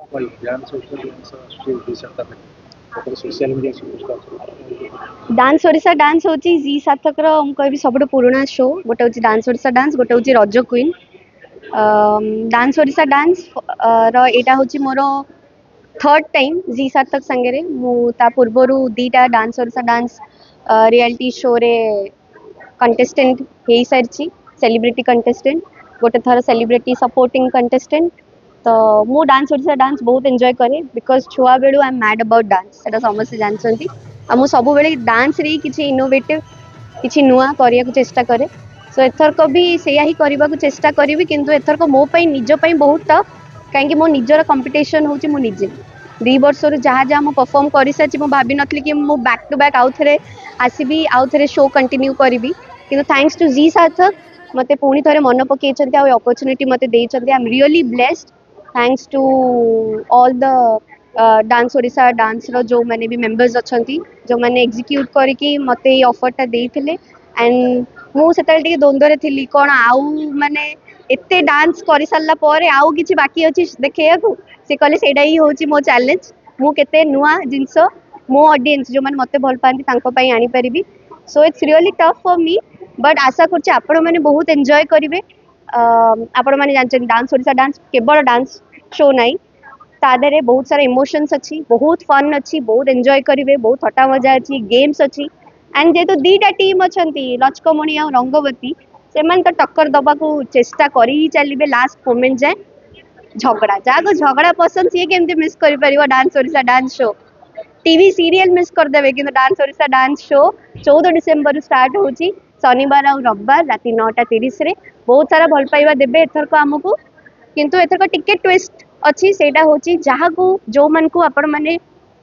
भाई ध्यान से उसको ध्यान से आସୁଛି ଦି ସାତ ଦିନ ତାପରେ ସୋସିଆଲ ମିଡ଼ିଆ ସବୁ ଷ୍ଟାର୍ଟ डांस ओडिशा डांस होची जी सार्थक रो हम कहबी सबटो पुराना शो गोटे होची डांस ओडिशा डांस गोटे होची रज क्वीन डांस ओडिशा डांस रो एटा होची मोरो थर्ड टाइम जी सार्थक संगे रे मु ता पूर्वरु दीटा dance Odisha dance reality show रे कंटेस्टेंट हे सारची सेलिब्रिटी कंटेस्टेंट गोटे थर सेलिब्रिटी सपोर्टिंग कंटेस्टेंट तो मु डांस ओडिशा डांस बहुत एंजॉय करे बिकॉज छुआ बेलू I am mad about dance सेटा समस्त जानछंती आ मु सब बेले डांस रे किछि इनोवेटिव किछि नुआ करिया को चेष्टा करे सो एथरक भी सेया ही करबा को चेष्टा करबी किंतु एथरक मो पई निजो पई बहुत टफ काहे मो निजर कंपटीशन होची मो निजे 2 वर्ष जहाँ जहाँ मुझे परफॉर्म कर सारी मुझे भाभी नी कि मुझे बैक टू बैक आउ थे आसबि आउ थे शो कंटिन्यू करी कि थैंक्स टू जी सार्थक मते पुणी थे मन पकई अपॉर्चुनिटी मते देइछन्ते I am really blessed thanks to all the dance Odisha dance रो जो मैंने भी मेंबर्स अच्छी जो मैंने एग्जीक्यूट करके मते ये ऑफरटा देइथिले एंड मुझे द्वंद्व थी कौन आउ माने एते डांस कर सारा पर आउ किछि बाकी अच्छी देखा से कहले सेटा ही होची मो चैलेंज मु केते नुआ जिंस मो ऑडियंस जो माने मते भल पांती तांको पई आनी परिबी so it's really tough for me but आशा करछि आपण माने बहुत एंजॉय करिवे आपण माने जानछन डांस ओडिशा डांस केवल डांस शो नाही तादरे बहुत सारा इमोशंस अच्छी बहुत फन अच्छी बहुत एंजॉय करिवे बहुत हटा मजा अच्छी गेम्स अच्छी एंड जेतु दीटा टीम अछंती लचकमणि आ रंगवती सेमान तो टक्कर दबा को चेष्टा करी ही चलिए लास्ट मोमेंट जाए झगड़ा जहाँ झगड़ा पसंद सी केमती मिस कर dance Odisha dance show TV serial miss करदे कि dance Odisha dance show 14 December start होची शनिवार और रविवार राति 9:30 रे बहुत सारा भल पाइबा देबे एथरक आमको किंतु एथरक टिके ट्विस्ट अच्छी सेटा होची जहाँ को जो मन को आपण माने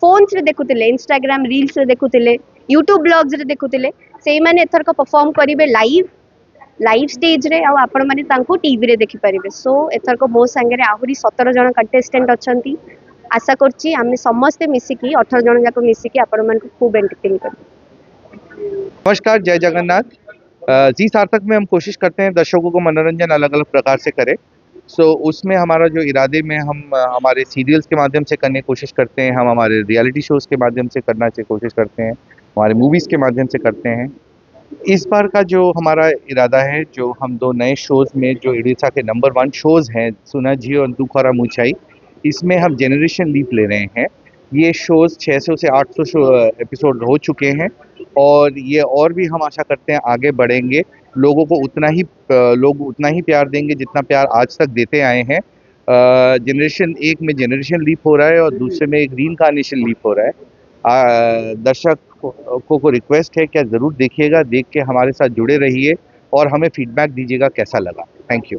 फोन्स रे देखुतिले इंस्टाग्राम रील्स रे देखुतिले यूट्यूब ब्लॉग्स रे देखुतिले सेई माने एथरक परफॉर्म करिवे लाइव स्टेज रे आ आपण माने तांको टीवी रे देखि परिबे सो एथरक मो संगे रे आहुरी 17 जन कंटेस्टेंट अछंती आशा करछि आमे समस्त मिसिकी 18 जन जाको मिसिकी आपण मान को खूब एंटरटेन कर। नमस्कार, जय जगन्नाथ। जी सार्थक में हम कोशिश करते हैं दर्शकों को मनोरंजन अलग अलग प्रकार से करें। उसमें हमारा जो इरादे में हम हमारे सीरियल्स के माध्यम से करने की कोशिश करते हैं, हम हमारे रियलिटी शोज़ के माध्यम से करना की कोशिश करते हैं, हमारे मूवीज़ के माध्यम से करते हैं। इस बार का जो हमारा इरादा है, जो हम 2 नए शोज़ में जो उड़ीसा के नंबर 1 शोज़ हैं, सुना जी और दुखरा मुछाई, इसमें हम जेनरेशन लीप ले रहे हैं। ये शोज़ 600 से 800 एपिसोड हो चुके हैं और ये और भी हम आशा करते हैं आगे बढ़ेंगे। लोग उतना ही प्यार देंगे जितना प्यार आज तक देते आए हैं। जनरेशन 1 में जनरेशन लीप हो रहा है और दूसरे में एक रीइंकार्नेशन लीप हो रहा है। दर्शकों को रिक्वेस्ट है कि ज़रूर देखिएगा, देख के हमारे साथ जुड़े रहिए और हमें फीडबैक दीजिएगा कैसा लगा। Thank you.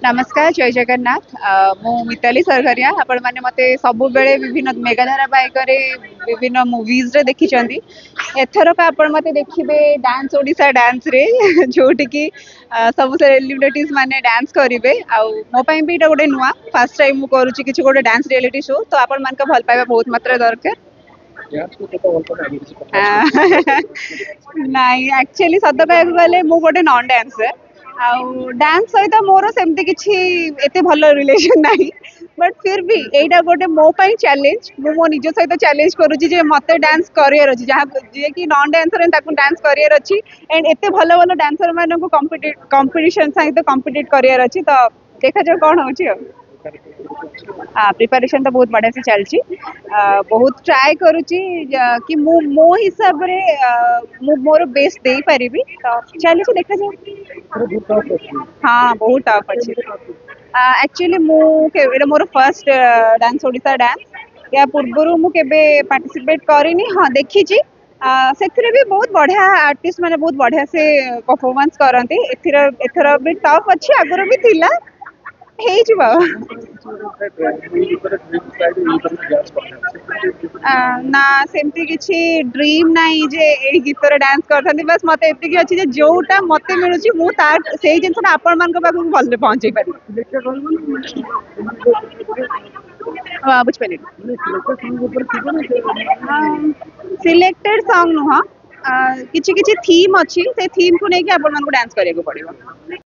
नमस्कार, जय जगन्नाथ। मु मिताली सरघरिया आपण माने मते सबु बेले विभिन्न मेगा धारावाहिक विभिन्न मूवीज रे देखी एथरक आपण मते देखिबे डांस ओडिशा डांस रे जोटी की सब सेलिब्रिटीज माने डांस करिवे आ मो पई भी गोटे नुआ फर्स्ट टाइम मु करूची किछि गोटे डांस रियलिटी शो तो आपण मान का भल पाइबा बहुत मात्रा दरकार। नहीं एक्चुअली सत कहू गले मु गोटे नॉन डांसर आउ डांस सहित मोर सेमती किछि एते भल रिलेशन नाही बट फिर भी एटा गोटे मो पई चैलेंज मो निज सहित चैलेंज करूची जे मते डांस करियर अछि जहाँ जे कि नॉन डांसर ताकू डांस करियर अछि एंड एते भल भल डांसर मानन को कंपटीशन सहित कंपीट करियर अछि तो देखा जाय कोन होछि। प्रिपरेशन तो बहुत बढ़िया से चलची बहुत ट्राई करूची कि मो हिसाब रे मोर बेस्ट दे पारिबी तो चली देखा जाए। हाँ बहुत टफ अच्छी एक्चुअली मुझे more first dance Odisha dance या पूर्व मुझे पार्टिसिपेट करिनी हाँ देखी से भी बहुत बढ़िया आर्टिस्ट माने बहुत बढ़िया से परफॉर्मेंस करते एथर भी टफ अच्छी आगर भी थिला ना सेमती किछि ड्रीम नाही जे ए गीतर डांस करथांती बस मते एति कि अछि जे जोटा मते मिलुची मु तार सेही जिंस आपण मान को पाखु भल पहुंचै पारि बुझ पारि सिलेक्टेड सॉन्ग नुह किछि किछि थीम अछि से थीम को नै कि आपण मान को डांस करिया को पड़िबो।